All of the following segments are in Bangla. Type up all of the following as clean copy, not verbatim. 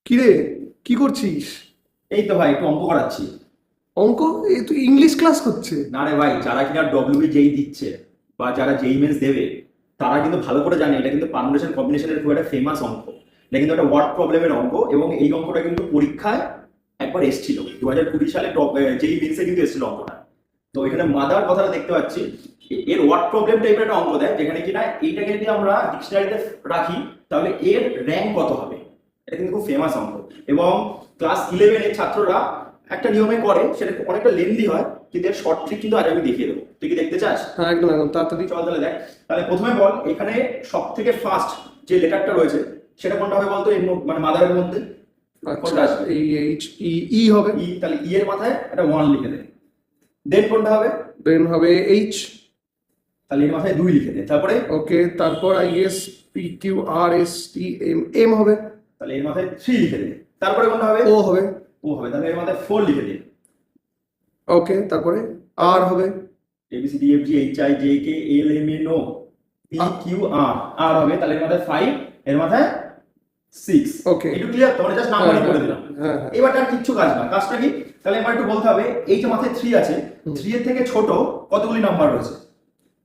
কিরে, কি করছিস? এই তো ভাই একটু অঙ্ক করাচ্ছি। অঙ্ক? এই তুই ইংলিশ ক্লাস করছে? না রে ভাই, যারা কিনা ডব্লিউবি যেই দিচ্ছে বা যারা যেই মেন্স দেবে, তারা কিন্তু ভালো করে জানে এটা কিন্তু পারমুটেশন কম্বিনেশনের খুব একটা ফেমাস অঙ্ক। এটা কিন্তু একটা ওয়ার্ড প্রবলেমের অঙ্ক, এবং এই অঙ্কটা কিন্তু পরীক্ষায় একবার এসেছিল 2020 সালে যেই মেন্সে কিন্তু এসেছিল অঙ্কটা। তো এখানে মাদার কথাটা দেখতে পাচ্ছি, এর ওয়ার্ড প্রবলেম টাইপের একটা অঙ্ক দেয়, যেখানে কিনা এইটাকে যদি আমরা ডিকশনারিতে রাখি তাহলে এর র্যাঙ্ক কত হবে। এটা কিন্তু খুব ফেমাস অঙ্ক, এবং ক্লাস 11 এর ছাত্ররা একটা নিয়মে করে, সেটা অনেকটা লেন্দি হয়, কিন্তু এর শর্ট ট্রিক কিন্তু আজ আমি দেখিয়ে দেবো। তুই কি দেখতে চাস? হ্যাঁ, একদম একদম তাড়াতাড়ি। চল তাহলে দেখ। তাহলে প্রথমে বল, এখানে সব থেকে ফার্স্ট যে লেটারটা রয়েছে সেটা কোনটা হবে বলতো, মানে মাদারের মধ্যে কোনটা আচ্ছা, আসবে? এই এইচ ই ই হবে। ই, তাহলে ই এর মাথায় একটা 1 লিখে দে। দেন কোনটা হবে? দেন হবে এইচ। তাহলে এর মাথায় 2 লিখে দে। তারপরে ওকে, তারপর I guess P Q R S T M M হবে। তাহলে এর মাথায় 3 লিখে দে। তারপরে কোনটা হবে? ও হবে। ও হবে। তাহলে এর মাথায় 4 লিখে দে। ওকে, তারপরে আর হবে। A B C D F G H I J K L M N O P Q R, R হবে। তাহলে এর মাথায় 5, এর মাথায় 6। ওকে। একটু ক্লিয়ার? তোমরা জাস্ট নাম্বারিং করে দিলাম। হ্যাঁ হ্যাঁ। এবার আর কিচ্ছু কাজ না। কাজটা কি? তাহলে এবার একটু বলতে হবে, এই যে মাথায় 3 আছে, 3 এর থেকে ছোট কতগুলি নাম্বার রয়েছে?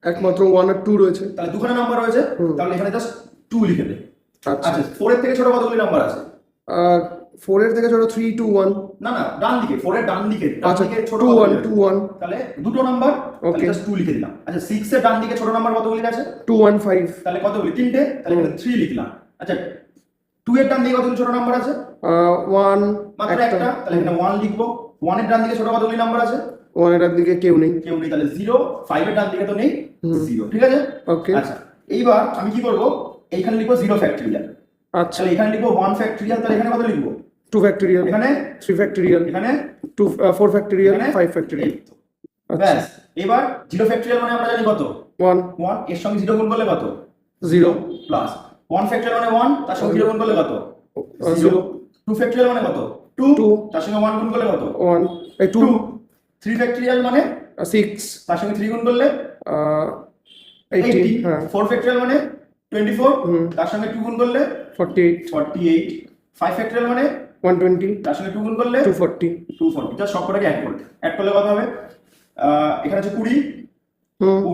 একমাত্র 1 আর 2 রয়েছে। তাহলে দুখানা নাম্বার রয়েছে, তাহলে এখানে জাস্ট 2 লিখে দে। আচ্ছা। আচ্ছা, 4 এর থেকে ছোট কতগুলি নাম্বার আছে? 4 এর থেকে ছোট 3 2 1। না না, ডান দিকে, 4 এর ডান দিকে, ডান আচ্ছা, দিকে ছোট 2 কতগুলি 1 আছে? 2 1। তাহলে দুটো নাম্বার, তাহলে Okay. জাস্ট 2 লিখে দিলাম। আচ্ছা, 6 এর ডান দিকে ছোট নাম্বার কতগুলি আছে? 2 1 5। তাহলে কতগুলি? তিনটে, তাহলে এখানে 3 লিখলাম। আচ্ছা, 2 এর ডান দিকে কতগুলি ছোট নাম্বার আছে? 1 মাত্র একটা, তাহলে এখানে 1 লিখবো। 1 এর ডান দিকে ছোট কতগুলি নাম্বার আছে? 1 এর দিকে কেউ নেই। কেউ নেই, তাহলে 0। 5 এর ডান দিকে তো নেই, 0। ঠিক আছে? ওকে। আচ্ছা, এইবার আমি কি করব, এইখানে লিখবো 0 ফ্যাক্টরিয়াল। আচ্ছা, তাহলে এখানে লিখবো 1 ফ্যাক্টরিয়াল। তাহলে এখানে কত লিখবো? 2 ফ্যাক্টরিয়াল, এখানে 3 ফ্যাক্টরিয়াল, এখানে 2 4 ফ্যাক্টরিয়াল, এখানে 5 ফ্যাক্টরিয়াল। আচ্ছা, ব্যাস। এবার 0 ফ্যাক্টরিয়াল মানে আমরা জানি কত? 1 1। এর সঙ্গে 0 গুণ করলে কত? 0 প্লাস 1 ফ্যাক্টরিয়াল মানে 1, তার সঙ্গে 0 গুণ করলে কত? 0 2 ফ্যাক্টরিয়াল মানে কত? 2, 2 তার সঙ্গে 1 গুণ করলে কত? 1 এই 2 2। 3 ফ্যাক্টরিয়াল মানে 6 তার সঙ্গে 3 গুণ করলে 18। 18। হ্যাঁ, 4 ফ্যাক্টরিয়াল মানে 24, তার সঙ্গে 2 গুণ করলে 48 48। 5 ফ্যাক্টরিয়াল মানে 120 তার সঙ্গে 2 গুণ করলে 240। 240। জাস্ট সবকটাকে অ্যাড করলে কত হবে? এখানে হচ্ছে 20,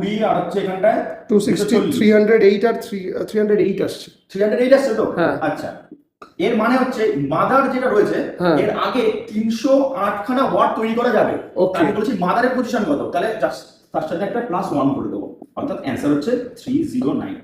20 আর হচ্ছে এখানটায় 260 308 আর 308 আসছে। 308 আসছে তো? হ্যাঁ। আচ্ছা, এর মানে হচ্ছে মাদার যেটা রয়েছে, হ্যাঁ। এর আগে 308 খানা ওয়ার্ড তৈরি করা যাবে। Okay. আমি বলছি মাদারের পজিশন কত, তাহলে জাস্ট তার সাথে একটা +1 করে দেবো, অর্থাৎ অ্যান্সার হচ্ছে 309।